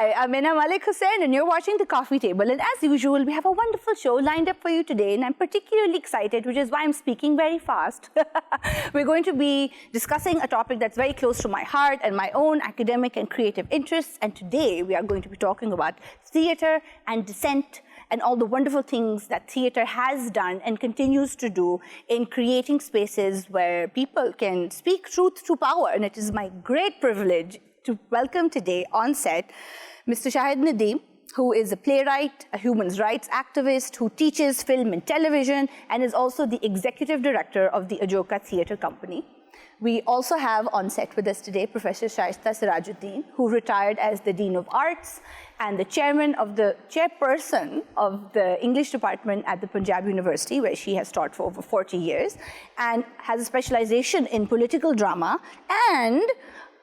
Hi, I'm Mina Malik Hussain and you're watching The Coffee Table. And as usual, we have a wonderful show lined up for you today and I'm particularly excited, which is why I'm speaking very fast. We're going to be discussing a topic that's very close to my heart and my own academic and creative interests. And today we are going to be talking about theatre and dissent and all the wonderful things that theatre has done and continues to do in creating spaces where people can speak truth to power. And it is my great privilege to welcome today on set Mr. Shahid Nadeem, who is a playwright, a human rights activist, who teaches film and television, and is also the executive director of the Ajoka Theatre Company. We also have on set with us today Professor Shaista Sirajuddin, who retired as the Dean of Arts and the chairperson of the English department at the Punjab University, where she has taught for over 40 years, and has a specialization in political drama. And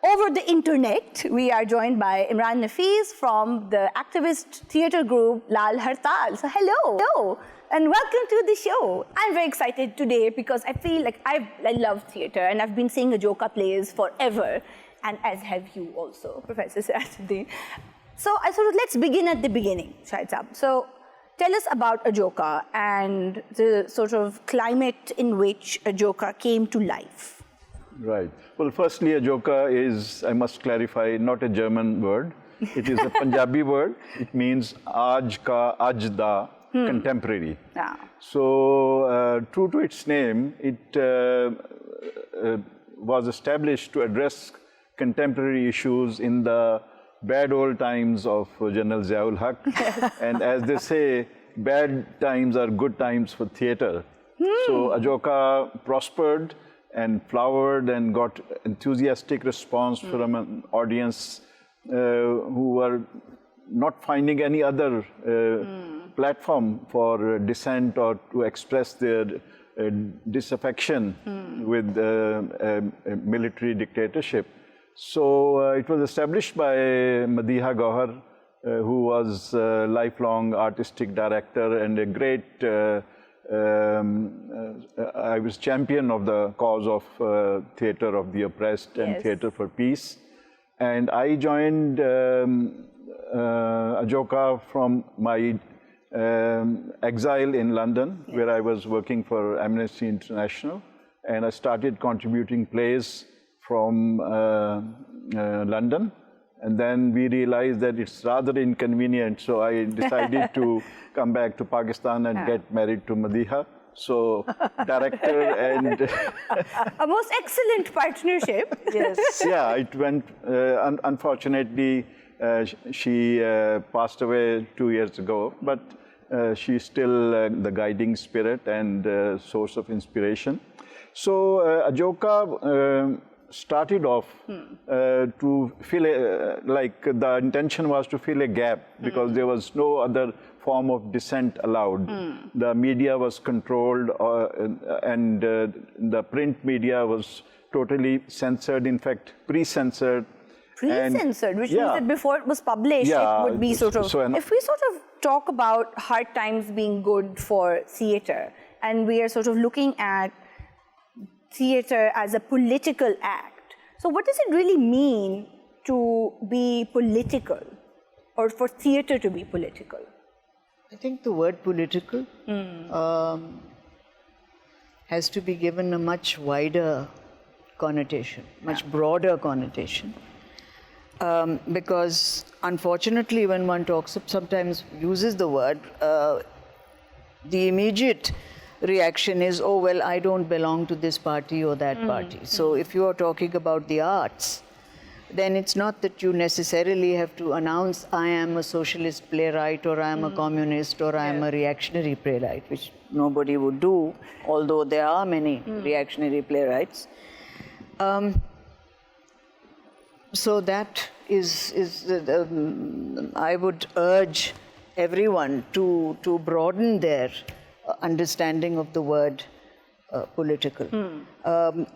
over the internet, we are joined by Imran Nafees from the activist theatre group Lal Harthal. So hello, and welcome to the show. I'm very excited today because I feel like I love theatre and I've been seeing Ajoka plays forever, and as have you also, Professor Sirajuddin. So let's begin at the beginning, Shahid Saab. So tell us about Ajoka and the sort of climate in which Ajoka came to life. Right. Well, firstly, Ajoka is, I must clarify, not a German word. It is a Punjabi word. It means Aaj ka, Aaj da, contemporary. Yeah. So, true to its name, it was established to address contemporary issues in the bad old times of General Ziaul Haq. And as they say, bad times are good times for theatre. So, Ajoka prospered and flowered and got enthusiastic response from an audience who were not finding any other platform for dissent or to express their disaffection with military dictatorship. So it was established by Madiha Gauhar, who was a lifelong artistic director and a great I was champion of the cause of theatre of the oppressed and theatre for peace. And I joined Ajoka from my exile in London, where I was working for Amnesty International. And I started contributing plays from London. And then we realized that it's rather inconvenient, so I decided to come back to Pakistan and get married to Madiha. So, director and... A most excellent partnership. Yes. Yeah, it went, unfortunately, she passed away 2 years ago, but she's still the guiding spirit and source of inspiration. So, Ajoka started off to fill the intention was to fill a gap because there was no other form of dissent allowed. The media was controlled and the print media was totally censored, in fact pre-censored. Pre-censored, which means that before it was published, it would be sort of... if we sort of talk about hard times being good for theatre, and we are sort of looking at theatre as a political act. So what does it really mean to be political, or for theatre to be political? I think the word political has to be given a much wider connotation, much broader connotation. Because unfortunately when one talks, sometimes uses the word, the immediate reaction is, oh, well, I don't belong to this party or that party. So if you are talking about the arts, then it's not that you necessarily have to announce, I am a socialist playwright, or I am a communist, or I am a reactionary playwright, which nobody would do, although there are many reactionary playwrights. So that is I would urge everyone to broaden their understanding of the word political.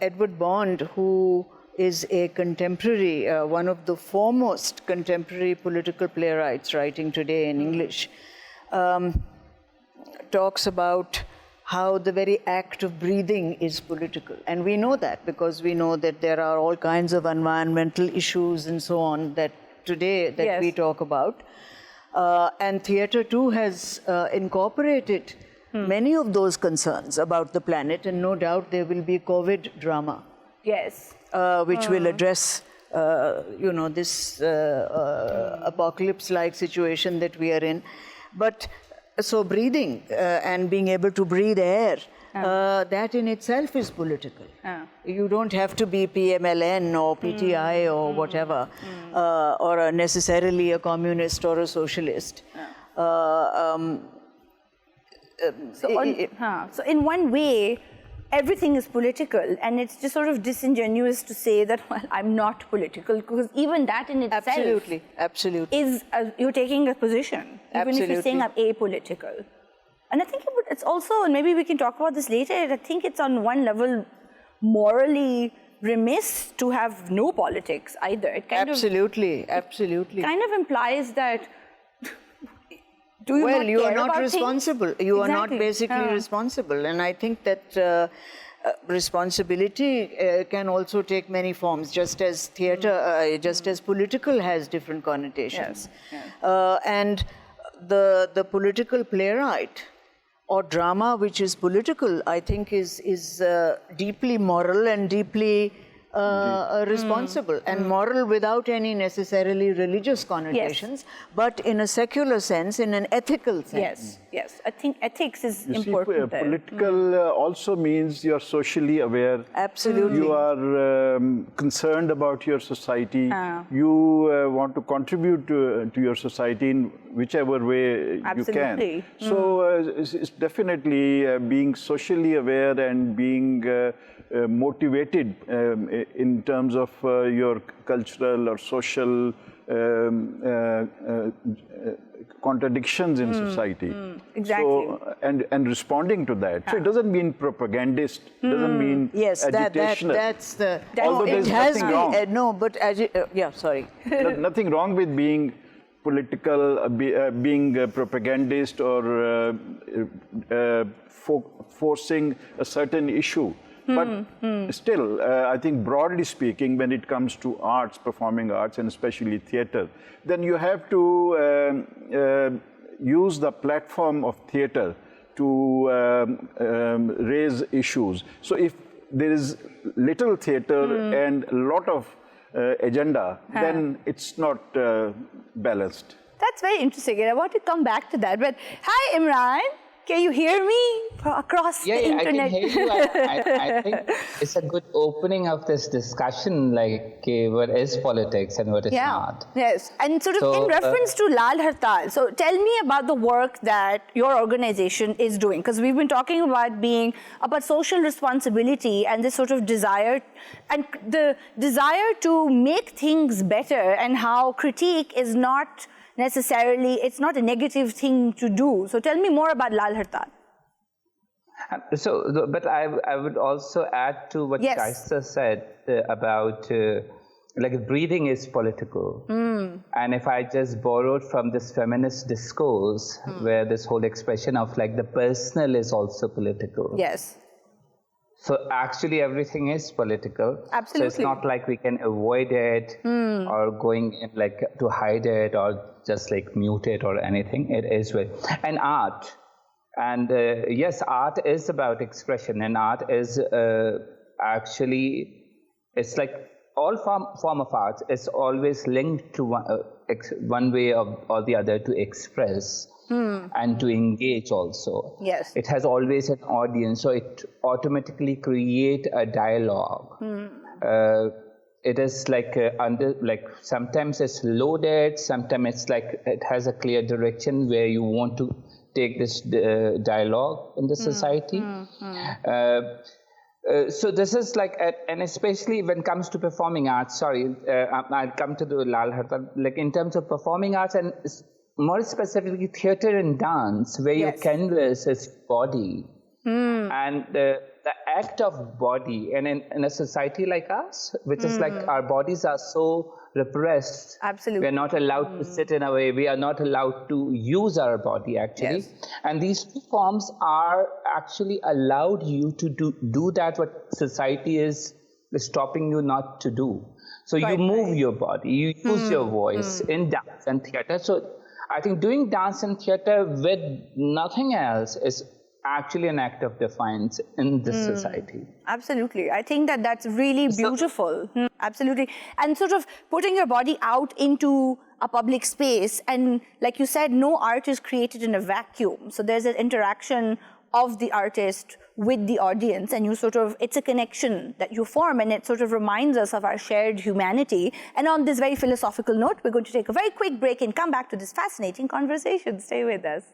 Edward Bond, who is a contemporary, one of the foremost contemporary political playwrights writing today in English, talks about how the very act of breathing is political. And we know that because we know that there are all kinds of environmental issues and so on that today that we talk about. And theatre too has incorporated many of those concerns about the planet, and no doubt there will be COVID drama. Yes. Which will address, this apocalypse-like situation that we are in. But so breathing and being able to breathe air, that in itself is political. You don't have to be PMLN or PTI or whatever, or necessarily a communist or a socialist. So in one way, everything is political, and it's just sort of disingenuous to say that, well, I'm not political, because even that in itself absolutely is you're taking a position, even if you're saying I'm apolitical. And I think it's also, and maybe we can talk about this later, I think it's on one level morally remiss to have no politics either. It kind absolutely kind of implies that you are not responsible. You are not basically responsible. And I think that responsibility can also take many forms, just as theatre, just as political has different connotations. And the political playwright or drama which is political, I think is deeply moral and deeply responsible, and moral without any necessarily religious connotations, but in a secular sense, in an ethical sense. Yes. I think ethics is important. Political also means you are socially aware. Absolutely. You are concerned about your society. You want to contribute to your society in whichever way you can. So it's definitely being socially aware and being motivated in terms of your cultural or social contradictions in society. Exactly. So, and responding to that. So it doesn't mean propagandist, doesn't mean agitational. That's the... Although there's nothing wrong. Sorry. Nothing wrong with being political, being propagandist or forcing a certain issue. But still, I think broadly speaking, when it comes to arts, performing arts, and especially theatre, then you have to use the platform of theatre to raise issues. So if there is little theatre and a lot of agenda, then it's not balanced. That's very interesting, and I want to come back to that. But hi, Imran. Can you hear me across the internet? I can hear you. I think it's a good opening of this discussion, like what is politics and what is not. Yes, and sort of in reference to Lal Harthal, so tell me about the work that your organization is doing, because we've been talking about social responsibility and this sort of desire, and the desire to make things better, and how critique is not necessarily, it's not a negative thing to do. So tell me more about Lal Harthal. But I would also add to what Shaista said about like breathing is political. And if I just borrowed from this feminist discourse where this whole expression of like the personal is also political. Yes. So actually everything is political. Absolutely. So it's not like we can avoid it or going in like to hide it or just like mute it or anything. It is and art. And yes, art is about expression, and art is actually, it's like all form of art is always linked to one way or the other to express. And to engage also. Yes. It has always an audience, so it automatically create a dialogue. It is like sometimes it's loaded, sometimes it's like it has a clear direction where you want to take this dialogue in the society. So this is like, and especially when it comes to performing arts, I'll come to the Lal Harthal, like in terms of performing arts and more specifically theatre and dance, where your canvas is body. And the act of body, and in a society like us, which is like our bodies are so repressed. Absolutely. We are not allowed to sit in a way, we are not allowed to use our body actually. And these two forms are actually allowed you to do that what society is stopping you not to do. So you move your body, you use your voice in dance and theater. So I think doing dance and theater with nothing else is actually an act of defiance in this society. Absolutely. I think that that's really beautiful. Absolutely. And sort of putting your body out into a public space. And like you said, no art is created in a vacuum. So there's an interaction of the artist with the audience, and you sort of, it's a connection that you form, and it sort of reminds us of our shared humanity. And on this very philosophical note, we're going to take a very quick break and come back to this fascinating conversation. Stay with us.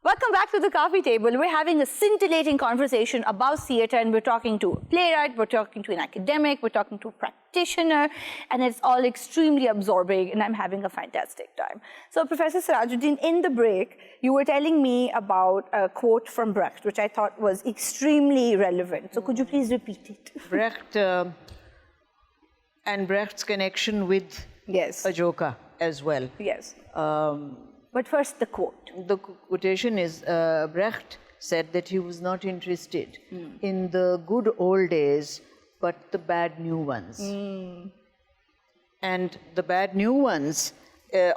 Welcome back to the coffee table. We're having a scintillating conversation about theatre, and we're talking to a playwright, we're talking to an academic, we're talking to a practitioner, and it's all extremely absorbing, and I'm having a fantastic time. So, Professor Sirajuddin, in the break, you were telling me about a quote from Brecht, which I thought was extremely relevant. So, could you please repeat it? Brecht and Brecht's connection with Ajoka as well. Yes. But first, the quote. The quotation is, Brecht said that he was not interested in the good old days, but the bad new ones. And the bad new ones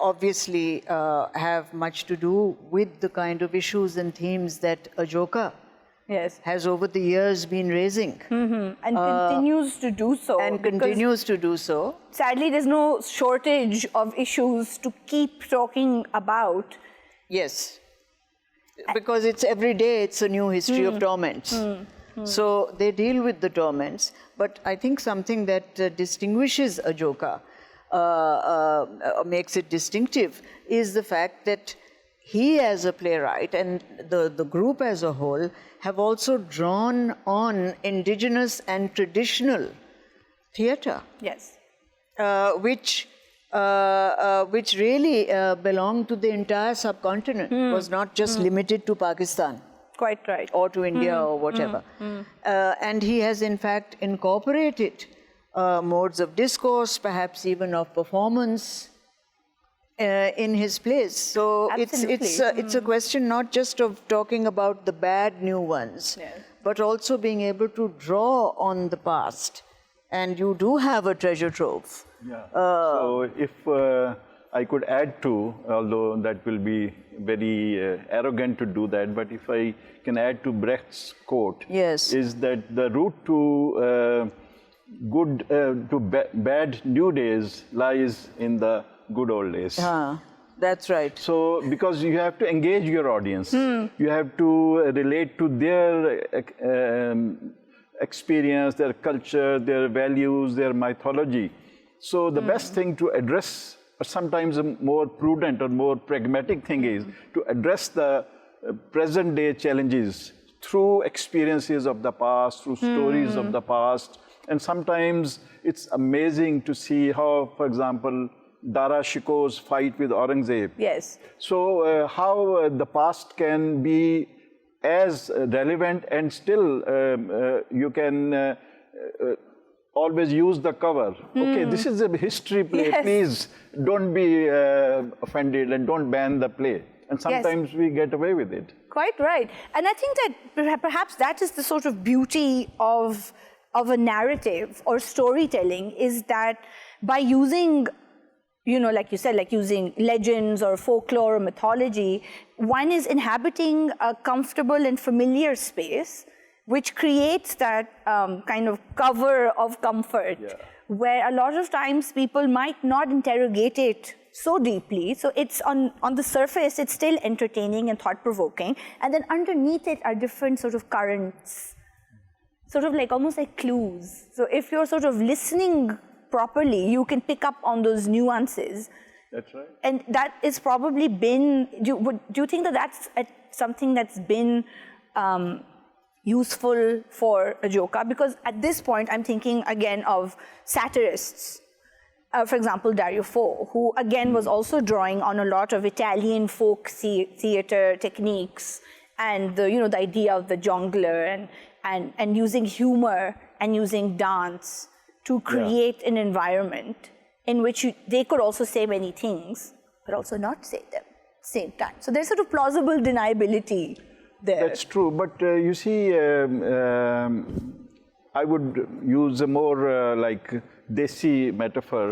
obviously have much to do with the kind of issues and themes that Ajoka has over the years been raising. And continues to do so. And continues to do so. Sadly, there's no shortage of issues to keep talking about. Yes, because it's every day, it's a new history of torments. So they deal with the torments, but I think something that distinguishes Ajoka, makes it distinctive, is the fact that he as a playwright and the group as a whole have also drawn on indigenous and traditional theatre. Yes. Which really belonged to the entire subcontinent, was not just limited to Pakistan. Quite right. Or to India or whatever. And he has in fact incorporated modes of discourse, perhaps even of performance, in his plays. So it's a question not just of talking about the bad new ones, but also being able to draw on the past. And you do have a treasure trove. So if I could add to, although that will be very arrogant to do that, but if I can add to Brecht's quote, is that the route to bad new days lies in the good old days. That's right. So, because you have to engage your audience, you have to relate to their experience, their culture, their values, their mythology. So the best thing to address, or sometimes a more prudent or more pragmatic thing is to address the present day challenges through experiences of the past, through stories of the past. And sometimes it's amazing to see how, for example, Dara Shikoh's fight with Aurangzeb. So how the past can be as relevant, and still you can always use the cover. Okay, this is a history play. Please don't be offended and don't ban the play. And sometimes we get away with it. Quite right. And I think that perhaps that is the sort of beauty of a narrative or storytelling, is that by using, you know, like you said, like using legends or folklore or mythology, one is inhabiting a comfortable and familiar space, which creates that kind of cover of comfort, where a lot of times people might not interrogate it so deeply. So it's on the surface, it's still entertaining and thought-provoking. And then underneath it are different sort of currents, sort of like almost like clues. So if you're sort of listening properly, you can pick up on those nuances. That's right. And that is probably been, do you think that that's something that's been useful for Ajoka? Because at this point, I'm thinking again of satirists. For example, Dario Fo, who again was also drawing on a lot of Italian folk theater techniques and the idea of the jongleur and using humor and using dance to create an environment in which they could also say many things, but also not say them at the same time. So there's sort of plausible deniability. there. That's true, but you see, I would use a more like desi metaphor,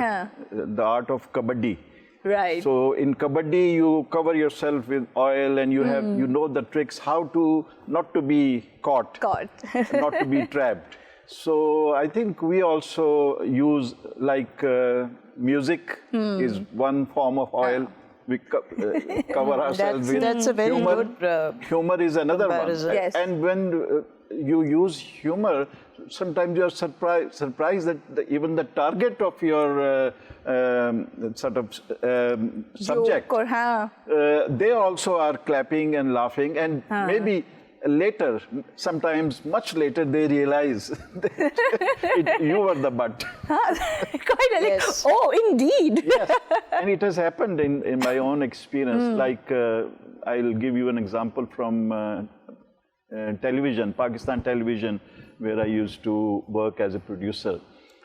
the art of kabaddi. Right. So in kabaddi, you cover yourself with oil, and you have you know the tricks how to not to be caught. Not to be trapped. So I think we also use like music is one form of oil. We cover ourselves with that's a very humor. good Humor is another one. comparison. Yes. And when you use humor, sometimes you are surprised that even the target of your sort of subject, Joke or, they also are clapping and laughing, and maybe later, sometimes much later, they realize that you were the butt. Quite like, Yes. oh, indeed. Yes, and it has happened in my own experience. Like, I'll give you an example from television, Pakistan television, where I used to work as a producer.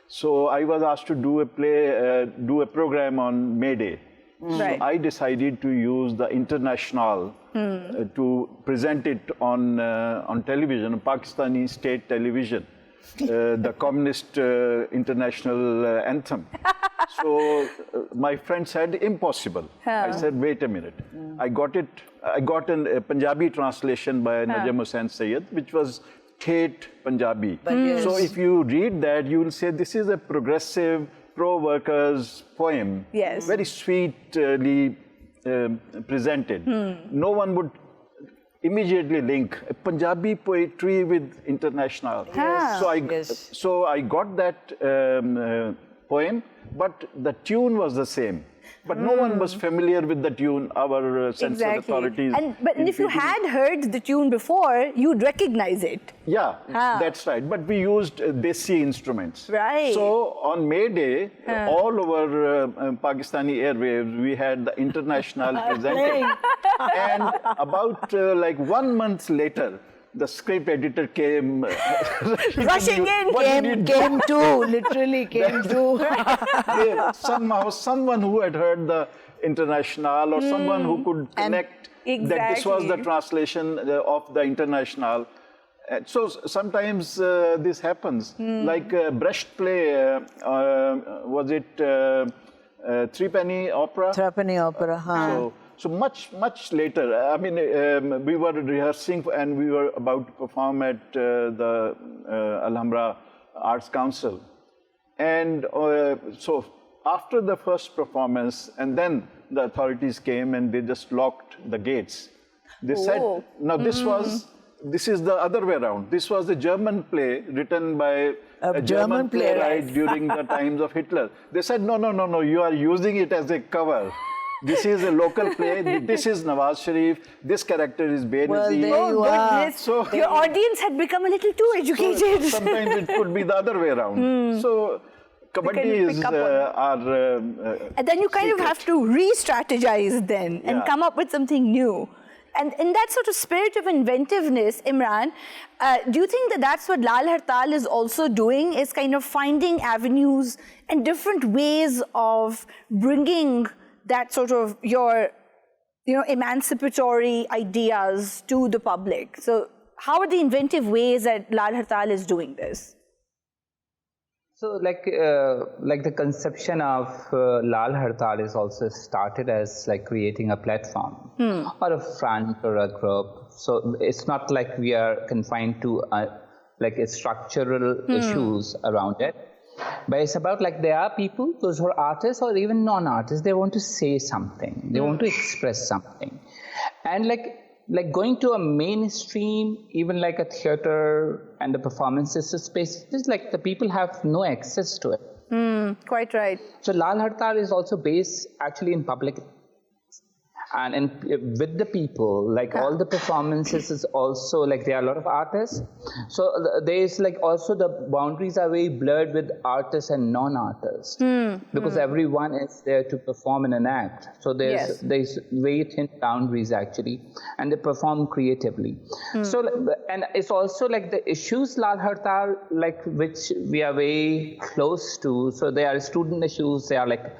So I was asked to do a program on May Day. Right. So I decided to use the International to present it on television, on Pakistani state television, the Communist International anthem. So my friend said, impossible. I said, wait a minute. I got a Punjabi translation by Nadeem Hussain Sayyid, which was Thet Punjabi. So if you read that, you will say this is a progressive, pro-workers poem. Yes. Very sweetly presented. No one would immediately link Punjabi poetry with international. So I got that poem, but the tune was the same. But no one was familiar with the tune, our censored authorities. But if you had heard the tune before, you'd recognize it. Yeah, that's right. But we used desi instruments. Right. So on May Day, all over Pakistani airwaves, we had the International presented. And about like 1 month later, the script editor came Rushing in. Came to, literally came to. Somehow, someone who had heard the International, or someone who could connect that this was the translation of the International. So sometimes this happens. Like Brecht play, was it Threepenny Opera? Threepenny Opera, So much later, I mean, we were rehearsing and we were about to perform at the Alhambra Arts Council. And so after the first performance, and then the authorities came and they just locked the gates. They said, now this is the other way around. This was a German play written by a German playwright during the times of Hitler. They said, no, you are using it as a cover. This is a local play. This is Nawaz Sharif. This character is Benazir. Well, there Oh, you are. goodness. So, your audience had become a little too educated. So sometimes it could be the other way around. So kabaddi is our and then you kind of have to re-strategize then and come up with something new. And in that sort of spirit of inventiveness, Imran, do you think that that's what Lal Harthal is also doing, is kind of finding avenues and different ways of bringing that sort of your, emancipatory ideas to the public? So how are the inventive ways that Lal Harthal is doing this? So like the conception of Lal Harthal is also started as like creating a platform or a front or a group. So it's not like we are confined to like a structural issues around it. But it's about like there are people, those who are artists or even non-artists, they want to say something, they want to express something. And like going to a mainstream, even like a theater and the performances space, it's like the people have no access to it. Quite right. So Lal Harthal is also based actually in public and with the people, like all the performances is also like there are a lot of artists. So there is like also the boundaries are very blurred with artists and non-artists because everyone is there to perform in an act. So there's very thin boundaries actually, and they perform creatively. So and it's also like the issues Lal Harthal like which we are very close to. So they are student issues. They are like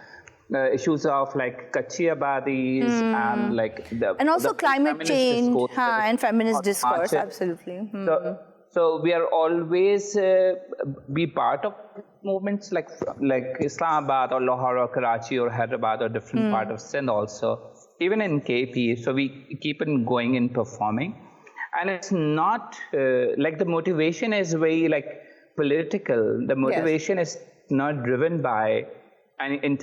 issues of like Kachi Abadis and like and also the climate feminist change discourse and feminist discourse, marches. absolutely. So we are always be part of movements like Islamabad or Lahore or Karachi or Hyderabad or different part of Sindh also, even in KP. So we keep on going and performing, and it's not like the motivation is very like political. The motivation is not driven by, and in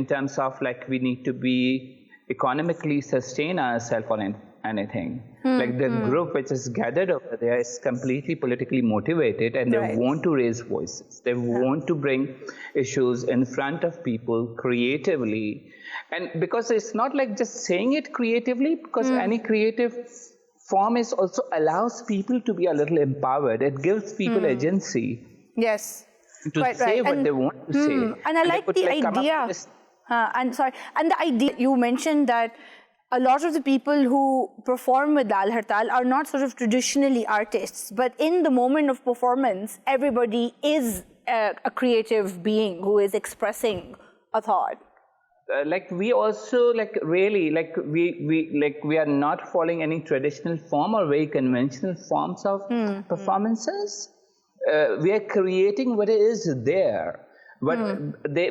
terms of like we need to be economically sustain ourselves or anything. Like the group which is gathered over there is completely politically motivated, and they want to raise voices. They want to bring issues in front of people creatively. And because it's not like just saying it creatively, because any creative form is also allows people to be a little empowered. It gives people agency. Yes. To Quite say right. what they want to say. And I like the idea. And the idea you mentioned that a lot of the people who perform with Lal Harthal are not sort of traditionally artists, but in the moment of performance, everybody is a creative being who is expressing a thought. Like we also like really like we are not following any traditional form or very conventional forms of performances. We are creating what is there, but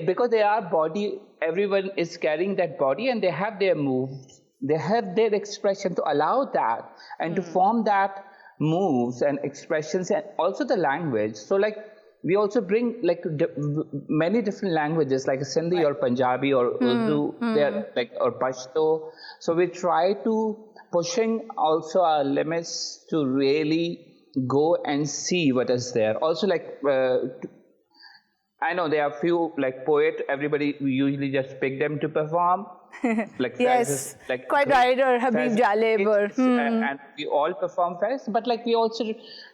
because they are body, everyone is carrying that body, and they have their moves. They have their expression to allow that and to form that moves and expressions, and also the language. So like we also bring like many different languages like Sindhi or Punjabi or Urdu, like or Pashto. So we try to pushing also our limits to really go and see what is there. Also like I know there are few like poet. Everybody usually just pick them to perform. Like yes, like quite right, or Habib Jalib, and we all perform fest. But like we also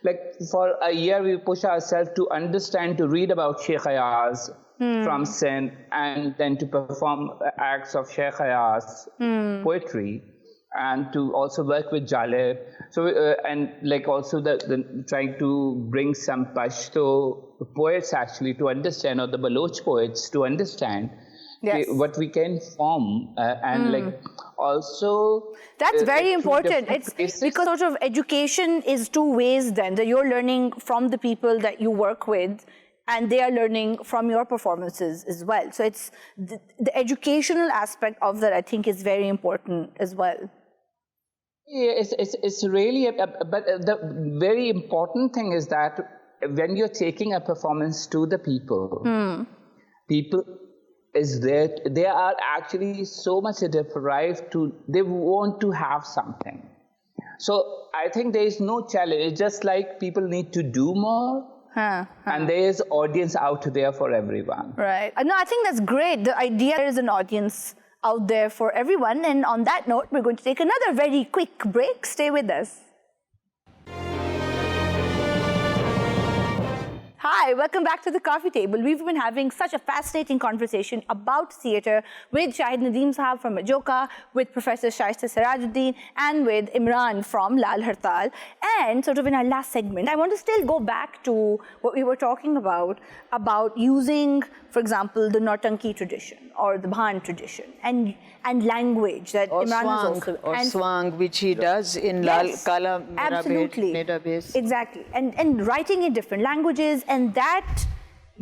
like for a year we push ourselves to understand, to read about Sheikh Ayaz from Sindh, and then to perform acts of Sheikh Ayaz poetry, and to also work with Jalib. So and like also the trying to bring some Pashto poets actually to understand, or the Baloch poets to understand. Yes. What we can form and like also that's very important. It's because sort of education is two ways then, that you're learning from the people that you work with and they are learning from your performances as well. So it's the educational aspect of that, I think, is very important as well. Yeah, it's really but the very important thing is that when you're taking a performance to the people, people is there, they are actually so much deprived to, they want to have something. So I think there is no challenge. It's just like people need to do more, and there is audience out there for everyone. Right. No, I think that's great. The idea is an audience out there for everyone. And on that note, we're going to take another very quick break. Stay with us. Hi, welcome back to the coffee table. We've been having such a fascinating conversation about theatre with Shahid Nadeem Sahab from Ajoka, with Professor Shaista Sirajuddin, and with Imran from Lal Harthal. And sort of in our last segment, I want to still go back to what we were talking about using, for example, the Nautanki tradition or the Bhan tradition and language that or Imran swang, has also... or swang, which he does in Lal Kala absolutely. Mera Bes. Exactly. And writing in different languages, and that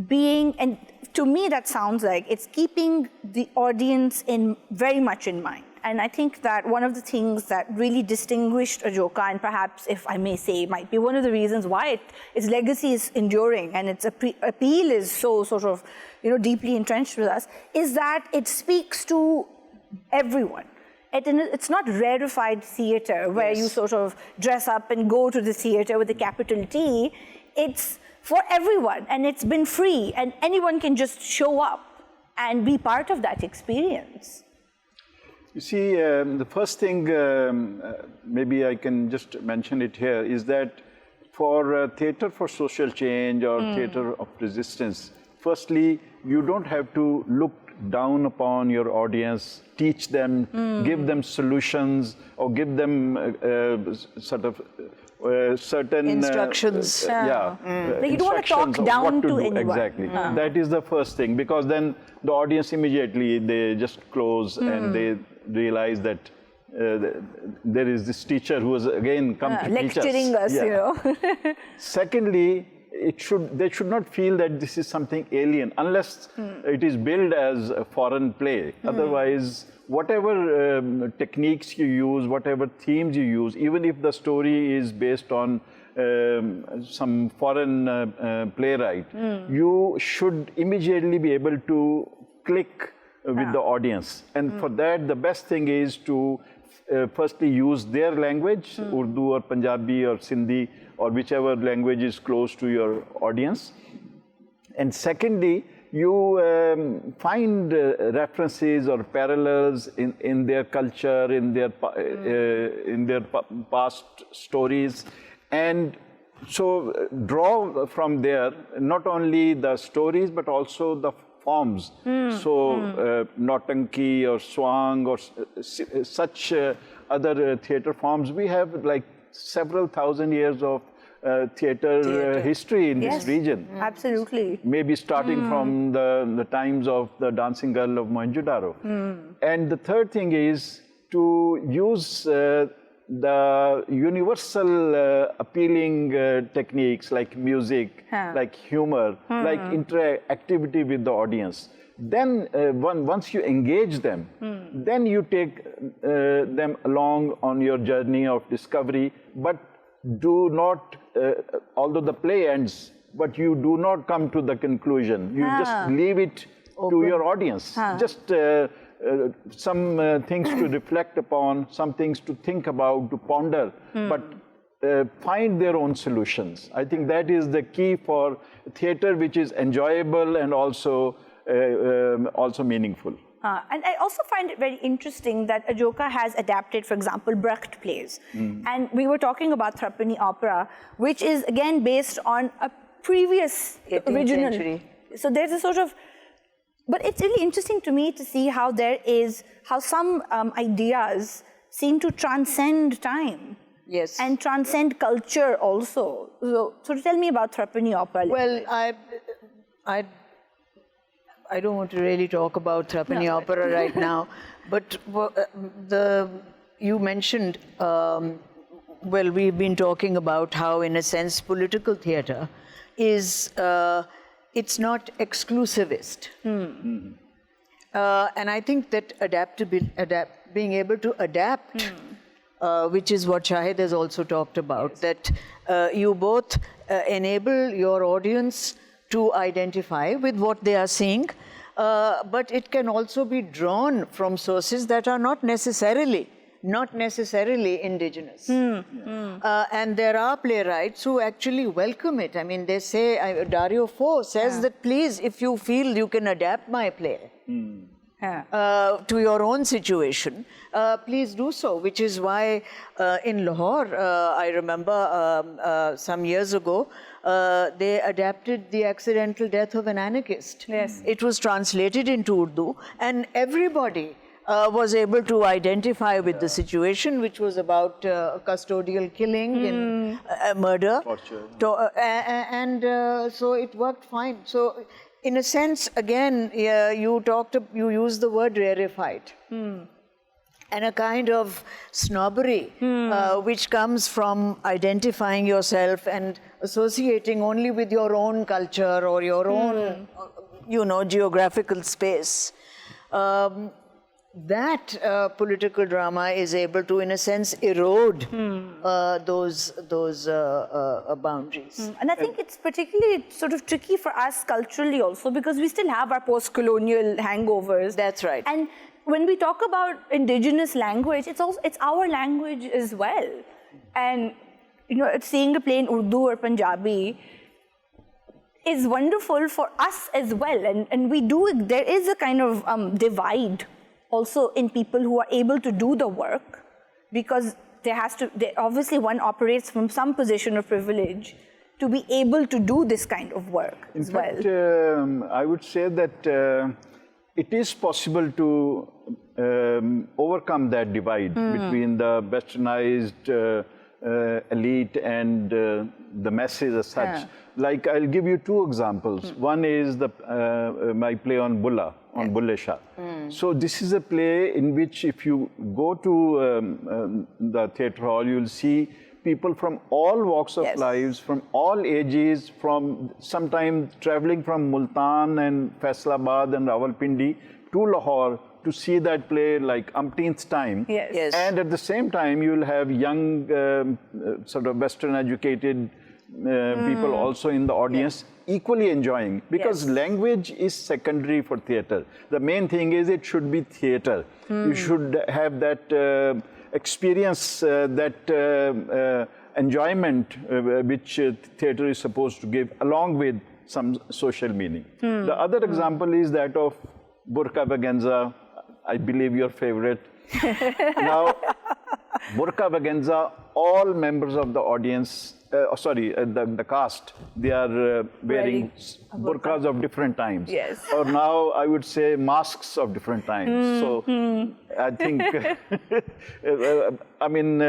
being, and to me that sounds like it's keeping the audience very much in mind. And I think that one of the things that really distinguished Ajoka, and perhaps, if I may say, might be one of the reasons why its legacy is enduring and its appeal is so sort of, deeply entrenched with us, is that it speaks to everyone. It's not rarefied theatre where you sort of dress up and go to the theatre with a capital T. It's for everyone, and it's been free, and anyone can just show up and be part of that experience. You see, the first thing, maybe I can just mention it here, is that for theatre for social change or theatre of resistance, firstly, you don't have to look down upon your audience, teach them, give them solutions, or give them sort of certain instructions. Like you don't want to talk instructions of down what to do. anyone. Exactly. That is the first thing, because then the audience immediately they just close and they realize that there is this teacher who has again come to teach us. Lecturing us, you know. Secondly, they should not feel that this is something alien unless it is billed as a foreign play. Otherwise, whatever techniques you use, whatever themes you use, even if the story is based on some foreign playwright, you should immediately be able to click with the audience. And for that, the best thing is to firstly use their language, Urdu or Punjabi or Sindhi, or whichever language is close to your audience. And secondly, you find references or parallels in their culture, in their past stories, and so draw from there not only the stories but also the forms. So Nautanki or Swang or such other theatre forms. We have like several thousand years of theatre history in this region. Absolutely. Maybe starting from the times of the dancing girl of Mohenjo-daro. And the third thing is to use the universal appealing techniques like music, like humor, like interactivity with the audience. Then once you engage them, then you take them along on your journey of discovery, but do not, although the play ends, but you do not come to the conclusion. You just leave it to your audience. Just some things to reflect upon, some things to think about, to ponder, but find their own solutions. I think that is the key for theatre, which is enjoyable and also meaningful. And I also find it very interesting that Ajoka has adapted, for example, Brecht plays. And we were talking about Thrapani opera, which is again based on a previous original. Century. So there's a sort of, but it's really interesting to me to see how some ideas seem to transcend time. Yes. And transcend culture also. So tell me about Thrapani opera. Well, I don't want to really talk about Thrapani opera right now, but you mentioned, well, we've been talking about how, in a sense, political theatre is, it's not exclusivist. And I think that being able to adapt, which is what Shahid has also talked about, that you both enable your audience to identify with what they are seeing, but it can also be drawn from sources that are not necessarily indigenous. And there are playwrights who actually welcome it. I mean, they say, Dario Fo says that, please, if you feel you can adapt my play to your own situation, please do so, which is why in Lahore, I remember some years ago, they adapted The Accidental Death of an Anarchist. Yes. It was translated into Urdu, and everybody was able to identify with the situation, which was about custodial killing and murder. Torture. And so it worked fine. So in a sense, again, you used the word rarefied. And a kind of snobbery, which comes from identifying yourself and associating only with your own culture or your own, geographical space. That political drama is able to, in a sense, erode those boundaries. And I think it's particularly sort of tricky for us culturally also, because we still have our post-colonial hangovers. That's right. And when we talk about indigenous language, it's our language as well. And seeing a play in Urdu or Punjabi is wonderful for us as well. And there is a kind of divide also in people who are able to do the work, because obviously one operates from some position of privilege to be able to do this kind of work as well. In fact, I would say that it is possible to overcome that divide between the westernized elite and the masses as such. Like, I'll give you two examples. One is my play on Bulla, on Bulle Shah. So this is a play in which if you go to the theatre hall, you'll see people from all walks of lives, from all ages, from sometimes traveling from Multan and Faisalabad and Rawalpindi to Lahore to see that play like umpteenth time. And at the same time, you'll have young, sort of Western educated people also in the audience, equally enjoying, because language is secondary for theatre. The main thing is it should be theatre. You should have that experience, that enjoyment which theatre is supposed to give, along with some social meaning. The other example is that of Burqa Vaganza, I believe your favorite. Now, Burqa Vaganza, all members of the audience, the cast, they are wearing burqas of different times. Or now I would say masks of different times. So I think, I mean,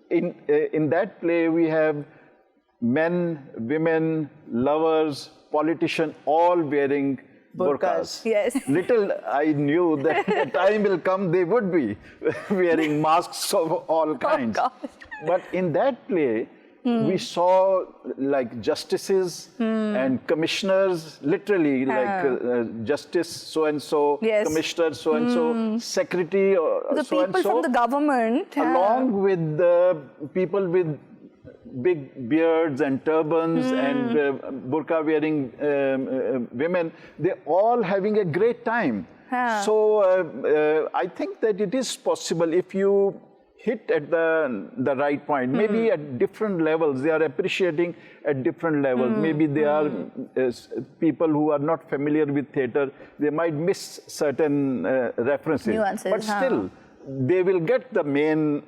in that play we have men, women, lovers, politicians, all wearing burqas. Little I knew that the time will come they would be wearing masks of all kinds. But in that play, we saw like justices and commissioners, literally like justice so-and-so, commissioner so-and-so, secretary the so-and-so. people from the government. Along with the people with big beards and turbans and burqa-wearing women, they're all having a great time. So I think that it is possible if you hit at the right point. Maybe at different levels, they are appreciating at different levels. Maybe they are people who are not familiar with theatre, they might miss certain references. Nuances, but still, they will get the main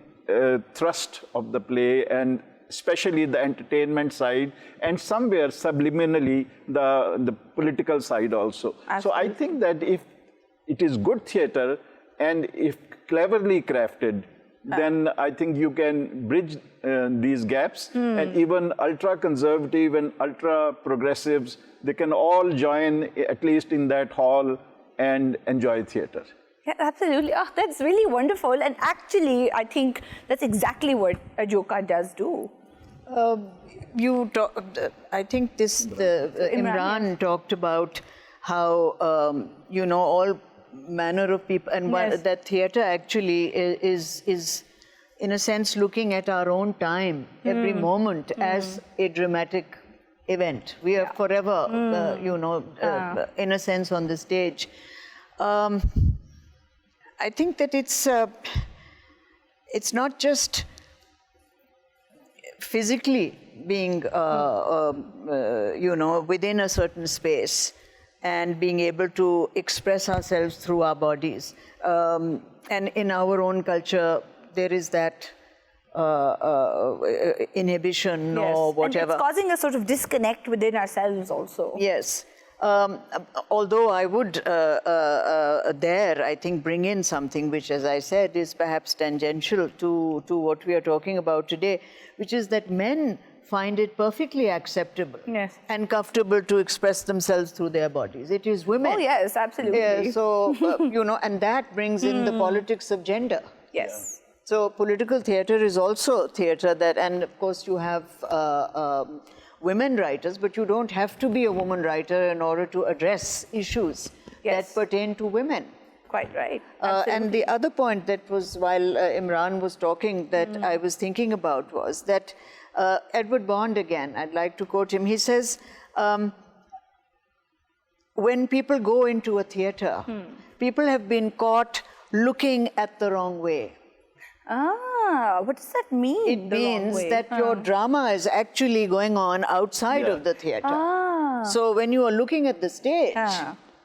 thrust of the play, and especially the entertainment side, and somewhere subliminally the political side also. So I think that if it is good theatre and if cleverly crafted, then I think you can bridge these gaps, and even ultra-conservative and ultra-progressives, they can all join at least in that hall and enjoy theatre. Yeah, absolutely. Oh, that's really wonderful. And actually, I think that's exactly what Ajoka does do. I think Imran talked about how, you know, all manner of people, and that theatre actually is in a sense looking at our own time, every moment as a dramatic event. We are forever, you know, in a sense on the stage. I think that it's not just physically being, you know, within a certain space and being able to express ourselves through our bodies. And in our own culture, there is that inhibition or whatever. And it's causing a sort of disconnect within ourselves also. Yes. Although I would there, I think, bring in something which, as I said, is perhaps tangential to what we are talking about today, which is that men find it perfectly acceptable and comfortable to express themselves through their bodies. It is women. Oh, yes, absolutely. Yeah, so, you know, and that brings in the politics of gender. Yes. So political theatre is also theatre that, and of course you have women writers, but you don't have to be a woman writer in order to address issues that pertain to women. Quite right. And the other point that was, while Imran was talking, that I was thinking about was that Edward Bond, again, I'd like to quote him, he says, when people go into a theatre, people have been caught looking at the wrong way. Ah, what does that mean? It means that your drama is actually going on outside of the theatre. So when you are looking at the stage,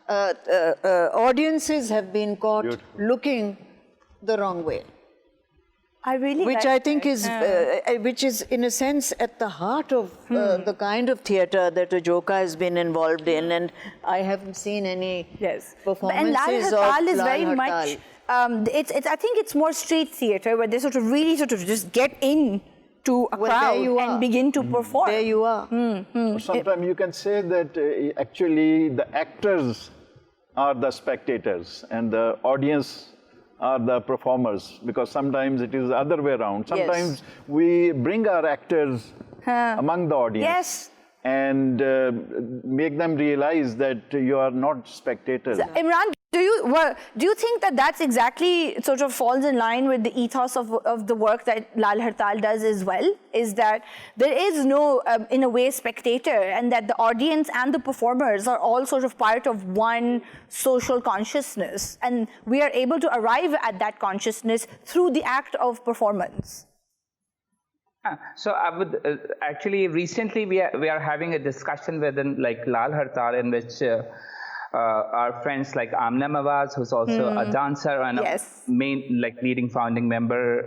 audiences have been caught looking the wrong way. I really which I think is, which is in a sense at the heart of the kind of theatre that Ajoka has been involved in, and I haven't seen any performances and Lal Harthal of is Lal very Harthal. much. I think it's more street theatre where they sort of really just get in to a crowd and begin to perform. There you are. Sometimes you can say that actually the actors are the spectators and the audience are the performers, because sometimes it is the other way around. Sometimes we bring our actors among the audience and make them realize that you are not spectators. Imran, do you think that that's exactly sort of falls in line with the ethos of the work that Lal Harthal does as well? Is that there is no, in a way, spectator, and that the audience and the performers are all sort of part of one social consciousness, and we are able to arrive at that consciousness through the act of performance? So I would actually recently we are having a discussion within like Lal Harthal, in which our friends like Amna Mawaz, who's also a dancer and a main leading founding member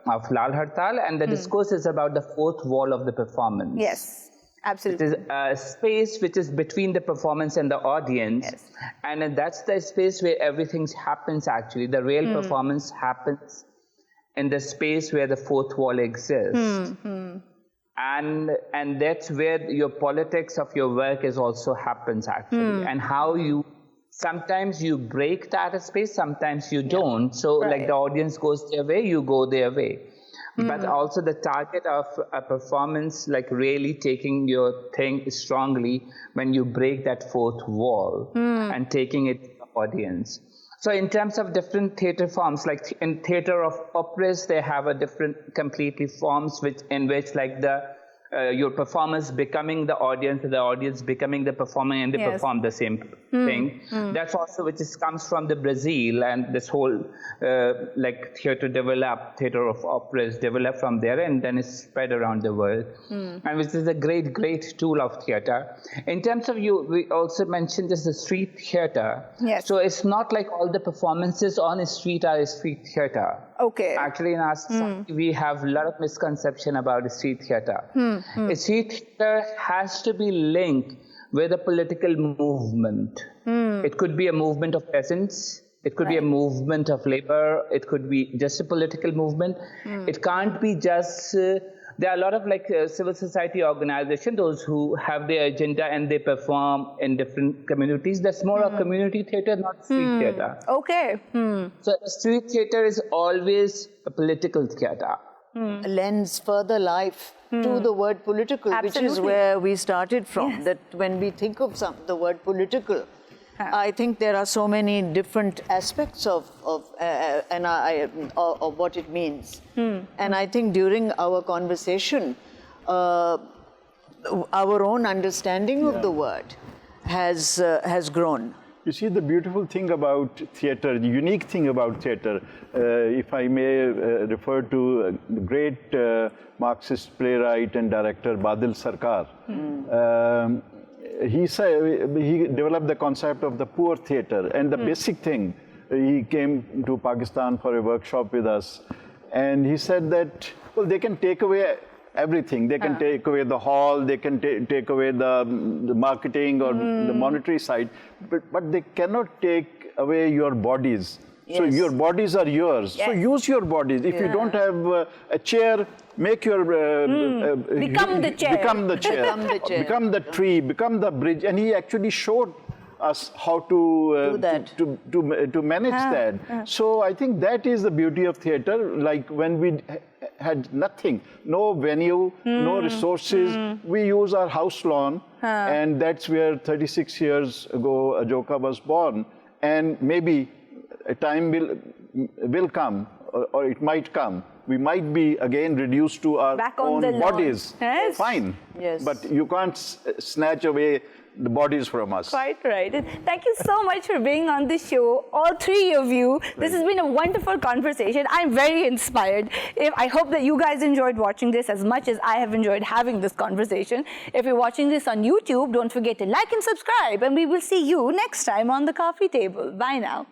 of Lal Harthal, and the discourse is about the fourth wall of the performance. Yes, absolutely. It is a space which is between the performance and the audience, and that's the space where everything happens. Actually, the real performance happens in the space where the fourth wall exists. And that's where your politics of your work is also happens actually, and how you sometimes you break that space, sometimes you don't. So like the audience goes their way, you go their way. But also the target of a performance, like really taking your thing strongly when you break that fourth wall and taking it to the audience. So in terms of different theater forms, like in theater of operas, they have a different completely forms in which like your performers becoming the audience becoming the performer, and they perform the same thing. That's also which comes from the Brazil, and this whole like theater of operas developed from there, and then it's spread around the world, and which is a great tool of theater. In terms of we also mentioned this the street theater. So it's not like all the performances on a street are street theater. Actually, in our society, we have a lot of misconception about street theater. A street theater has to be linked with a political movement. It could be a movement of peasants. It could be a movement of labor. It could be just a political movement. It can't be just... there are a lot of civil society organizations, those who have their agenda and they perform in different communities. That's more a community theater, not street theater. So street theater is always a political theater. Lends further life to the word political, which is where we started from. That when we think of the word political, I think there are so many different aspects of what it means. And I think during our conversation, our own understanding of the word has grown. You see, the beautiful thing about theater, the unique thing about theater, if I may refer to the great Marxist playwright and director Badil Sarkar. He developed the concept of the poor theater, and the basic thing, he came to Pakistan for a workshop with us, and he said that, well, they can take away everything. They can take away the hall, they can take away the marketing or the monetary side, but they cannot take away your bodies. So your bodies are yours. So use your bodies. If you don't have a chair, make your... become the chair. Become the chair. Become the tree, become the bridge. And he actually showed us how to manage that. So I think that is the beauty of theater. Like when we had nothing, no venue, no resources, we use our house lawn, and that's where 36 years ago Ajoka was born. And maybe a time will come, or it might come. We might be again reduced to our own bodies. Fine. But you can't snatch away the bodies from us. Quite right. Thank you so much for being on the show, all three of you. This has been a wonderful conversation. I'm very inspired. I hope that you guys enjoyed watching this as much as I have enjoyed having this conversation. If you're watching this on YouTube, don't forget to like and subscribe, and we will see you next time on The Coffee Table. Bye now.